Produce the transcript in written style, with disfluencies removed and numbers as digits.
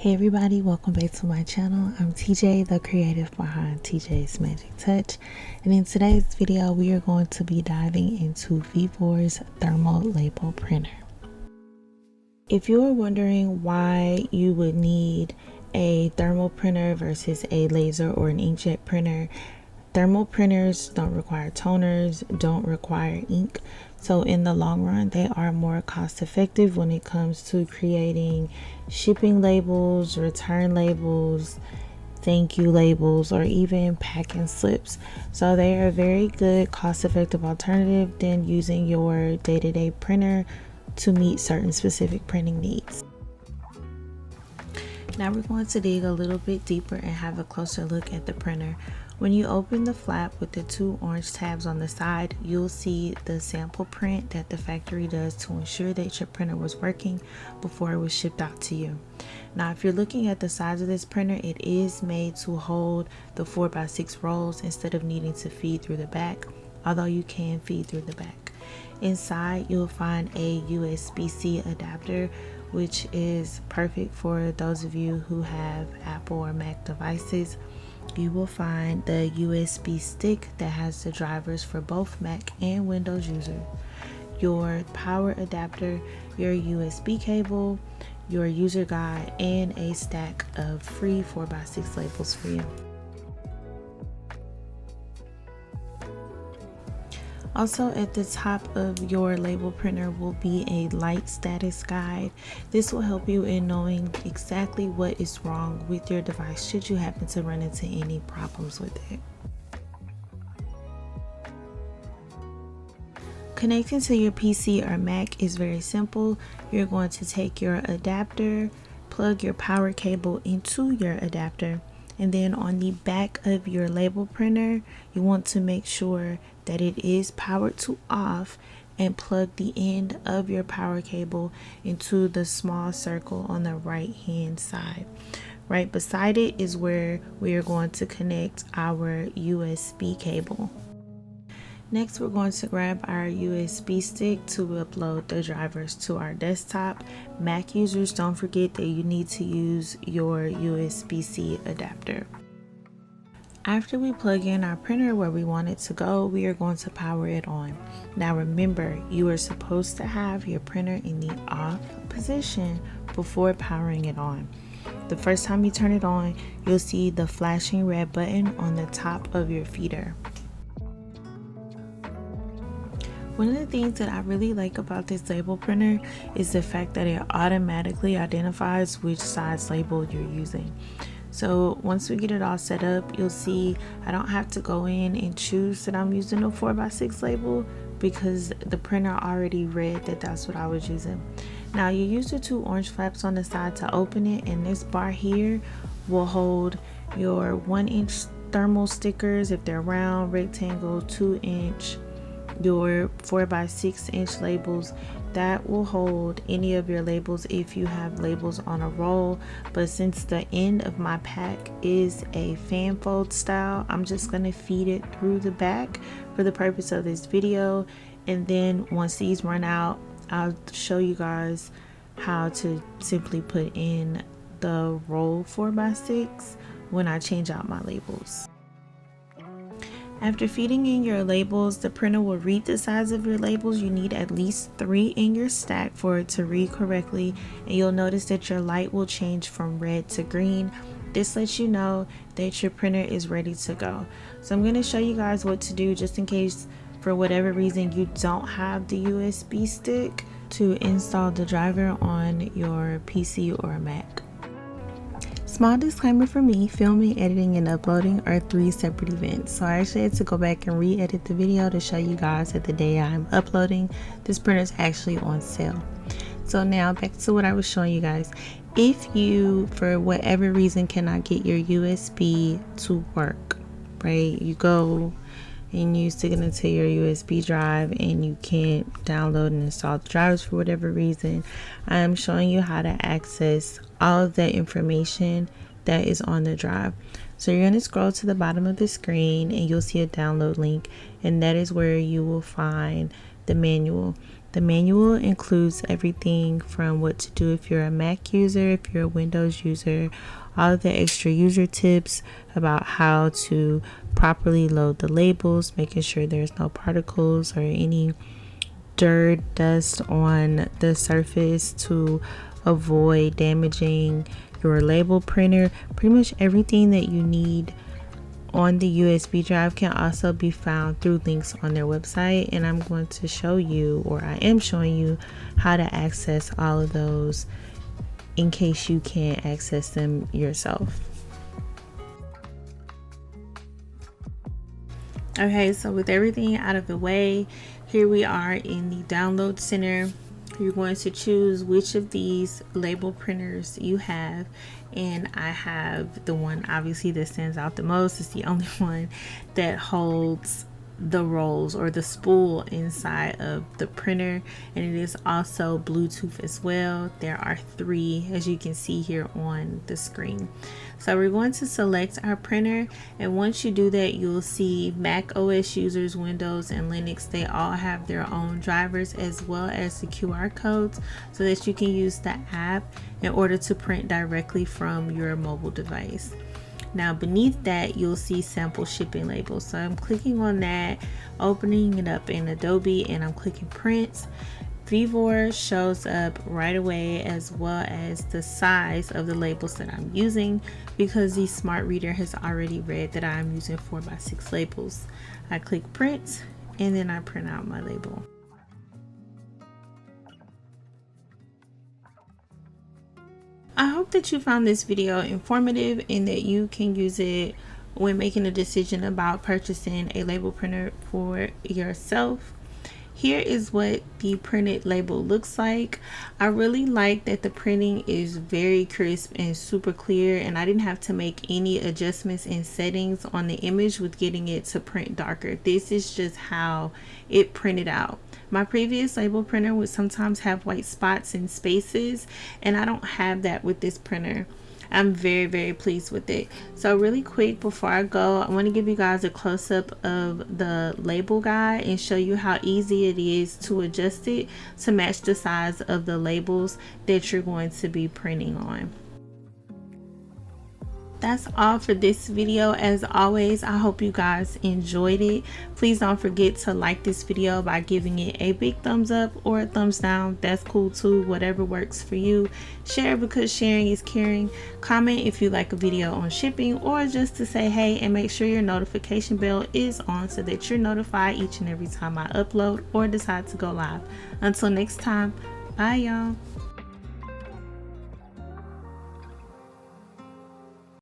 Hey everybody, welcome back to my channel. I'm TJ, the creative behind TJ's Magic Touch, and in today's video we are going to be diving into Vevor's Thermal Label Printer. If you are wondering why you would need a thermal printer versus a laser or an inkjet printer, thermal printers don't require toners, don't require ink, so in the long run they are more cost effective when it comes to creating shipping labels, return labels, thank you labels, or even packing slips. So they are a very good cost effective alternative than using your day-to-day printer to meet certain specific printing needs. Now we're going to dig a little bit deeper and have a closer look at the printer. When you open the flap with the two orange tabs on the side, you'll see the sample print that the factory does to ensure that your printer was working before it was shipped out to you. Now, if you're looking at the size of this printer, it is made to hold the 4x6 rolls instead of needing to feed through the back, although you can feed through the back. Inside, you'll find a USB-C adapter, which is perfect for those of you who have Apple or Mac devices. You will find the USB stick that has the drivers for both Mac and Windows users, your power adapter, your USB cable, your user guide, and a stack of free 4x6 labels for you. Also at the top of your label printer will be a light status guide. This will help you in knowing exactly what is wrong with your device should you happen to run into any problems with it. Connecting to your PC or Mac is very simple. You're going to take your adapter, plug your power cable into your adapter, and then on the back of your label printer, you want to make sure that it is powered to off and plug the end of your power cable into the small circle on the right hand side. Right beside it is where we are going to connect our USB cable. Next, we're going to grab our USB stick to upload the drivers to our desktop. Mac users, don't forget that you need to use your USB-C adapter. After we plug in our printer where we want it to go, we are going to power it on. Now remember, you are supposed to have your printer in the off position before powering it on. The first time you turn it on, you'll see the flashing red button on the top of your feeder. One of the things that I really like about this label printer is the fact that it automatically identifies which size label you're using. So once we get it all set up, you'll see I don't have to go in and choose that I'm using a 4x6 label because the printer already read that that's what I was using. Now you use the two orange flaps on the side to open it, and this bar here will hold your 1-inch thermal stickers if they're round, rectangle, 2-inch, your 4x6-inch labels. That will hold any of your labels if you have labels on a roll, but since the end of my pack is a fan fold style, I'm just going to feed it through the back for the purpose of this video, and then once these run out, I'll show you guys how to simply put in the roll 4x6 when I change out my labels. After feeding in your labels, the printer will read the size of your labels. You need at least 3 in your stack for it to read correctly, and you'll notice that your light will change from red to green. This lets you know that your printer is ready to go. So I'm going to show you guys what to do just in case for whatever reason you don't have the USB stick to install the driver on your PC or Mac. Small disclaimer for me, filming, editing, and uploading are 3 separate events. So I actually had to go back and re-edit the video to show you guys that the day I'm uploading, this printer is actually on sale. So now back to what I was showing you guys. If you, for whatever reason, cannot get your USB to work, right? You go and you stick it into your USB drive and you can't download and install the drivers for whatever reason, I'm showing you how to access all of that information that is on the drive. So you're going to scroll to the bottom of the screen and you'll see a download link, and that is where you will find the manual. The manual includes everything from what to do if you're a Mac user, if you're a Windows user, all of the extra user tips about how to properly load the labels, making sure there's no particles or any dirt, dust on the surface to avoid damaging your label printer. Pretty much everything that you need on the USB drive can also be found through links on their website, and I'm going to show you, or I am showing you, how to access all of those in case you can't access them yourself. Okay, so with everything out of the way, here we are in the download center. You're going to choose which of these label printers you have, and I have the one obviously that stands out the most. It's the only one that holds the rolls or the spool inside of the printer, and it is also Bluetooth as well. There are 3, as you can see here on the screen. So we're going to select our printer, and once you do that, you'll see Mac OS users, Windows, and Linux. They all have their own drivers as well as the QR codes, so that you can use the app in order to print directly from your mobile device. Now beneath that, you'll see sample shipping labels. So I'm clicking on that, opening it up in Adobe, and I'm clicking print. Vevor shows up right away, as well as the size of the labels that I'm using, because the smart reader has already read that I'm using 4x6 labels. I click print, and then I print out my label. I hope that you found this video informative and that you can use it when making a decision about purchasing a label printer for yourself. Here is what the printed label looks like. I really like that the printing is very crisp and super clear, and I didn't have to make any adjustments in settings on the image with getting it to print darker. This is just how it printed out. My previous label printer would sometimes have white spots and spaces, and I don't have that with this printer. I'm very pleased with it. So really quick before I go, I want to give you guys a close-up of the label guide and show you how easy it is to adjust it to match the size of the labels that you're going to be printing on. That's all for this video. As always, I hope you guys enjoyed it. Please don't forget to like this video by giving it a big thumbs up or a thumbs down. That's cool too, whatever works for you. Share, because sharing is caring. Comment if you like a video on shipping, or just to say hey, and make sure your notification bell is on so that you're notified each and every time I upload or decide to go live. Until next time, bye y'all.